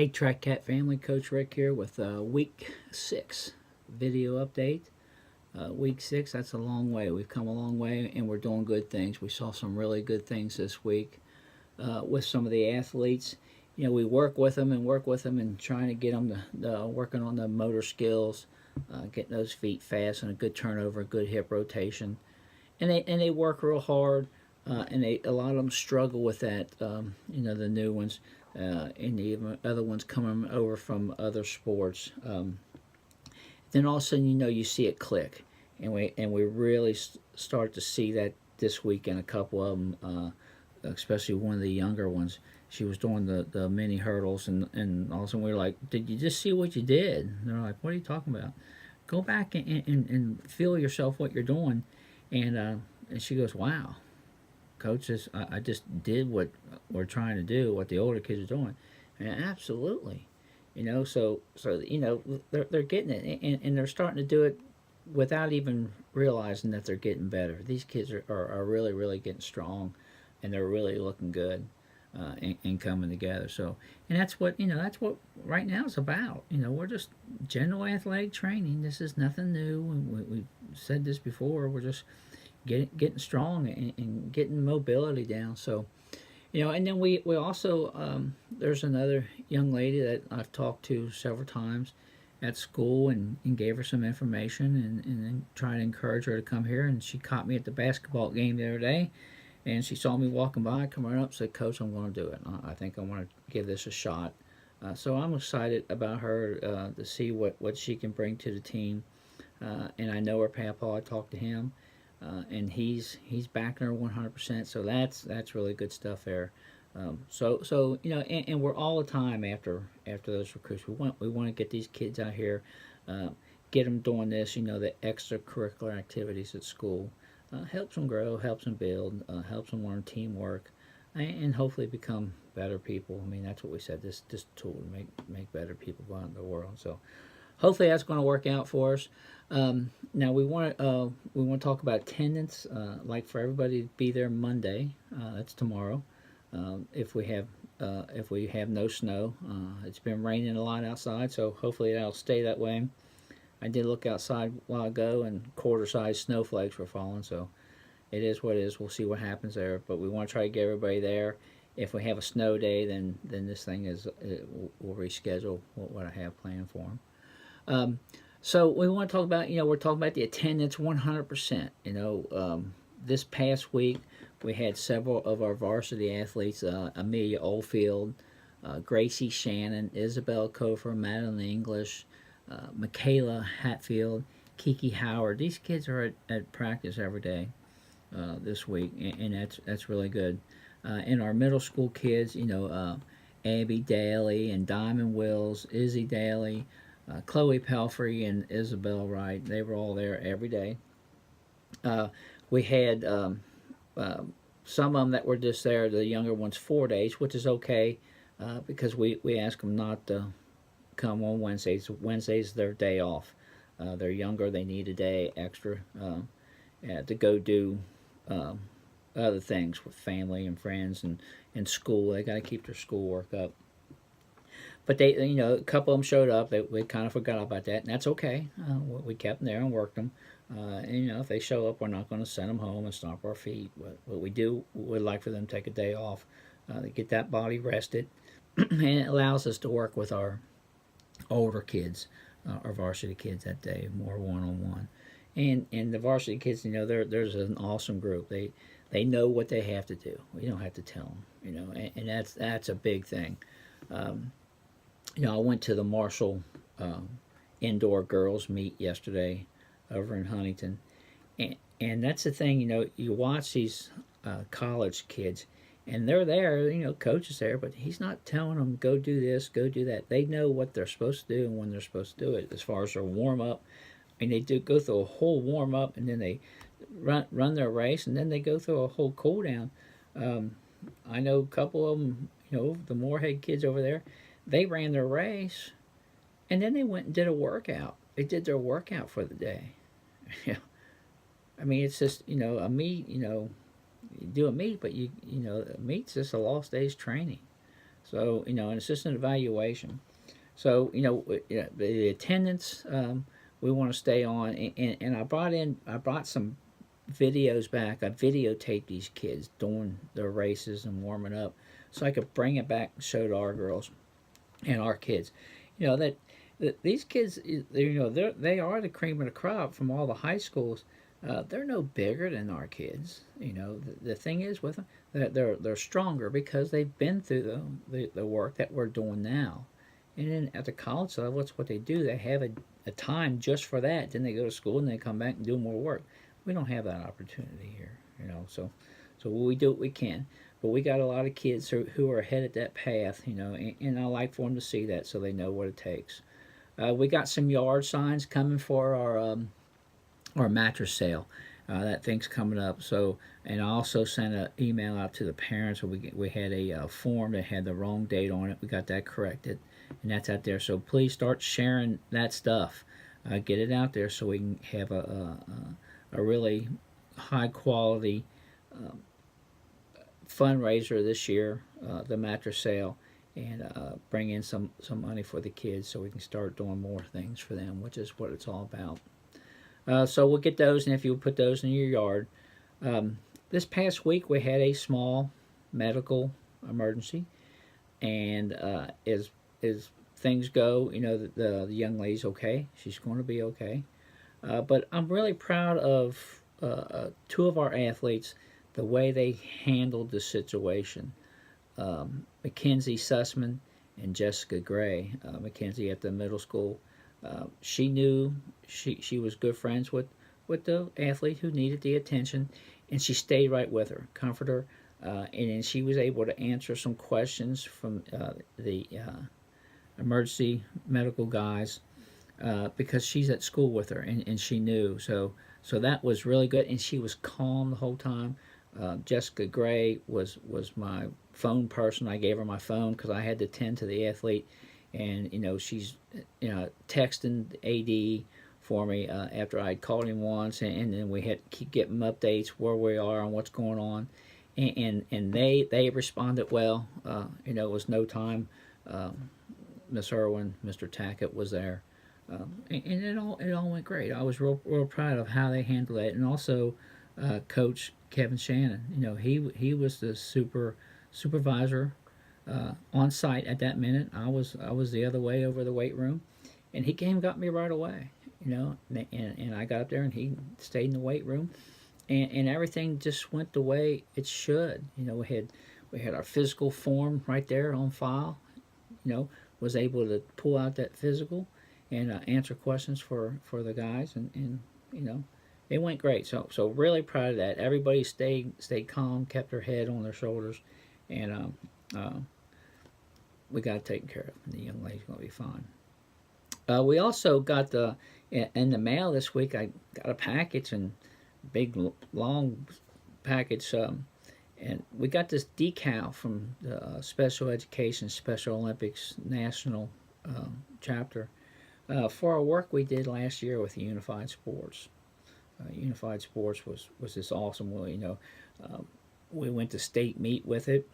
Hey TrackCat family, Coach Rick here with week 6 video update. Week 6, that's a long way. We've come a long way and we're doing good things. We saw some really good things this week with some of the athletes. You know, we work with them and trying to get them working on the motor skills, getting those feet fast and a good turnover, good hip rotation. And they work real hard, and a lot of them struggle with that. The new ones. And the other ones coming over from other sports. Then all of a sudden, you see it click, and we really start to see that this week in a couple of them, especially one of the younger ones. She was doing the mini hurdles, and all of a sudden we were like, "Did you just see what you did?" And they're like, "What are you talking about? Go back and feel yourself what you're doing," and she goes, "Wow." Coaches, I just did what we're trying to do, what the older kids are doing. And absolutely. So they're getting it, and they're starting to do it without even realizing that they're getting better. These kids are really, really getting strong, and they're really looking good, and coming together. So, and that's what right now is about. We're just general athletic training. This is nothing new. We said this before. We're just getting strong and getting mobility down. So, and then we also, there's another young lady that I've talked to several times at school and gave her some information and then tried to encourage her to come here. And she caught me at the basketball game the other day, and she saw me walking by, come right up and said, "Coach, I'm going to do it. I think I want to give this a shot." So I'm excited about her, to see what she can bring to the team. And I know her papa. I talked to him. And he's backing her 100%. So that's really good stuff there. So and we're all the time after those recruits. We want to get these kids out here, get them doing this. The extracurricular activities at school helps them grow, helps them build, helps them learn teamwork, and hopefully become better people. I mean, that's what we said. This tool to make better people out in the world. So hopefully that's going to work out for us. Now we want to talk about attendance. Like for everybody to be there Monday. That's tomorrow. If we have no snow, it's been raining a lot outside, so hopefully that'll stay that way. I did look outside a while ago, and quarter-sized snowflakes were falling. So it is what it is. We'll see what happens there, but we want to try to get everybody there. If we have a snow day, then this thing we'll reschedule what I have planned for them. So we want to talk about, we're talking about the attendance 100%. This past week we had several of our varsity athletes, Amelia Oldfield, Gracie Shannon, Isabel Kofer, Madeline English, Michaela Hatfield, Kiki Howard. These kids are at practice every day this week, and that's really good. And our middle school kids, Abby Daly and Diamond Wills, Izzy Daly, Chloe Pelfrey and Isabel Wright, they were all there every day. We had some of them that were just there, the younger ones, 4 days, which is okay, because we ask them not to come on Wednesdays. Wednesday's their day off. They're younger, they need a day extra to go do other things with family and friends and school. They got to keep their schoolwork up. But they, a couple of them showed up. We kind of forgot about that, and that's okay. We kept them there and worked them. And if they show up, we're not going to send them home and stomp our feet. What we do, we'd like for them to take a day off, to get that body rested, and it allows us to work with our older kids, our varsity kids that day, more one-on-one. And the varsity kids, there's an awesome group. They know what they have to do. We don't have to tell them, and that's a big thing. I went to the Marshall indoor girls meet yesterday over in Huntington, and that's the thing. You watch these college kids, and they're there. Coach is there, but he's not telling them go do this, go do that. They know what they're supposed to do and when they're supposed to do it. As far as their warm up, and they do go through a whole warm up, and then they run their race, and then they go through a whole cool down. I know a couple of them. The Moorhead kids over there. They ran their race, and then they went and did a workout. They did their workout for the day. I mean, it's just a meet. You do a meet, but a meet's just a lost day's training. So, an assistant evaluation. So, the attendance, we want to stay on. And I brought some videos back. I videotaped these kids doing their races and warming up, so I could bring it back and show to our girls and our kids. That these kids, they are the cream of the crop from all the high schools. They're no bigger than our kids. The thing is with them, they're stronger because they've been through the work that we're doing now. And then at the college level, that's what they do. They have a time just for that. Then they go to school and they come back and do more work. We don't have that opportunity here, So we do what we can. But we got a lot of kids who are headed that path, and I like for them to see that so they know what it takes. We got some yard signs coming for our mattress sale. That thing's coming up. So, and I also sent an email out to the parents. We had a form that had the wrong date on it. We got that corrected, and that's out there. So please start sharing that stuff. Get it out there so we can have a really high quality fundraiser this year, the mattress sale, and bring in some money for the kids so we can start doing more things for them, which is what it's all about. So we'll get those, and if you put those in your yard. This past week we had a small medical emergency, and as things go, the young lady's okay. She's going to be okay. But I'm really proud of two of our athletes, the way they handled the situation. Mackenzie Sussman and Jessica Gray. Mackenzie at the middle school. She knew she was good friends with the athlete who needed the attention, and she stayed right with her, comfort her, and then she was able to answer some questions from the emergency medical guys because she's at school with her, and she knew. So that was really good, and she was calm the whole time. Jessica Gray was my phone person. I gave her my phone because I had to tend to the athlete, and she's texting the AD for me after I had called him once, and then we had to keep getting updates where we are and what's going on, and they responded well. It was no time. Miss Irwin, Mr. Tackett was there, and it all went great. I was real proud of how they handled it, and also Coach Kevin Shannon. He was the supervisor on site at that minute. I was the other way over the weight room, and he came and got me right away. And I got up there and he stayed in the weight room, and everything just went the way it should. We had our physical form right there on file. Was able to pull out that physical and answer questions for the guys, and it went great. So really proud of that. Everybody stayed calm, kept their head on their shoulders, and we got it taken care of. And the young lady's going to be fine. We also got in the mail this week. I got a package, and big long package, and we got this decal from the Special Education Special Olympics National chapter for our work we did last year with Unified Sports. Unified Sports was this awesome. We went to state meet with it,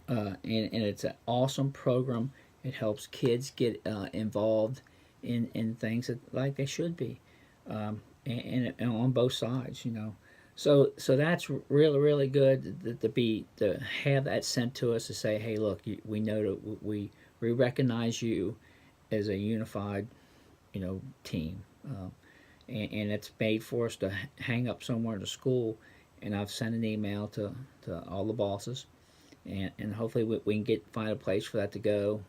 and it's an awesome program. It helps kids get involved in things like they should be, and on both sides. So that's really good to have that sent to us to say, hey, look, we know that we recognize you as a unified, team, and it's made for us to hang up somewhere in the school. And I've sent an email to all the bosses, and hopefully we can find a place for that to go,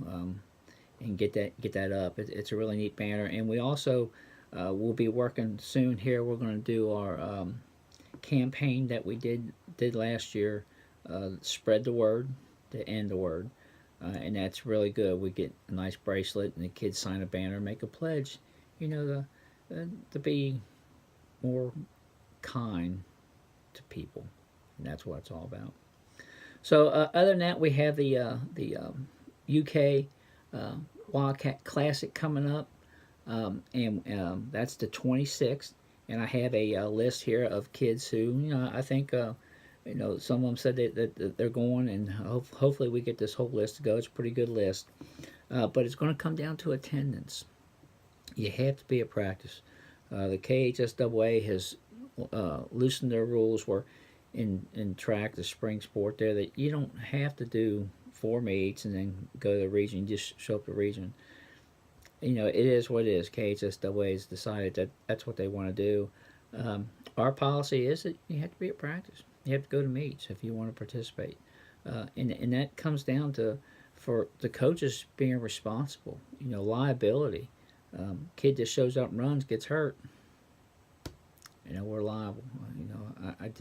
and get that up. It's a really neat banner, and we also will be working soon here. We're going to do our campaign that we did last year, spread the word to end the word, and that's really good. We get a nice bracelet, and the kids sign a banner, make a pledge, to be more kind to people, and that's what it's all about. So other than that, we have the UK Wildcat Classic coming up, and that's the 26th. And I have a list here of kids who, I think You know, some of them said that they're going, and hopefully we get this whole list to go. It's a pretty good list. But it's going to come down to attendance. You have to be at practice. The KHSAA has loosened their rules where in track, the spring sport there, that you don't have to do 4 meets and then go to the region. You just show up to the region. You know, it is what it is. KHSAA has decided that that's what they want to do. Our policy is that you have to be at practice. You have to go to meets if you want to participate. And that comes down to, for the coaches being responsible. You know, liability. Kid that shows up and runs gets hurt. You know, we're liable. You know, I'm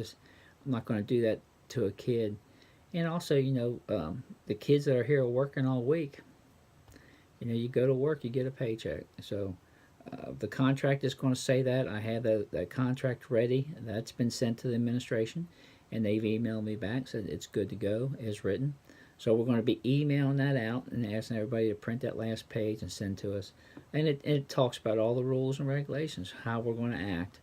not going to do that to a kid. And also, you know, the kids that are here working all week, you know, you go to work, you get a paycheck. So the contract is going to say that. I have that contract ready. That's been sent to the administration, and they've emailed me back, said it's good to go as written. So we're going to be emailing that out and asking everybody to print that last page and send to us. And it talks about all the rules and regulations, how we're going to act,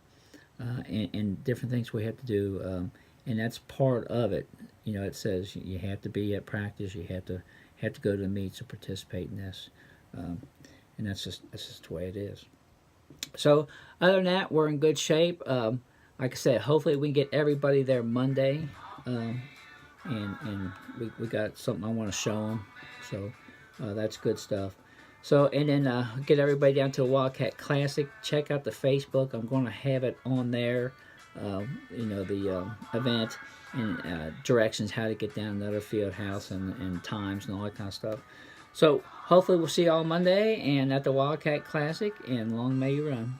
and different things we have to do. And that's part of it. You know, it says you have to be at practice. You have to go to the meets to participate in this. And that's just the way it is. So other than that, we're in good shape. Like I said, hopefully we can get everybody there Monday. And we got something I want to show them. So that's good stuff. So, and then get everybody down to a Wildcat Classic. Check out the Facebook. I'm going to have it on there. You know, the event and directions how to get down to the field house and times and all that kind of stuff. So hopefully we'll see you all Monday and at the Wildcat Classic, and long may you run.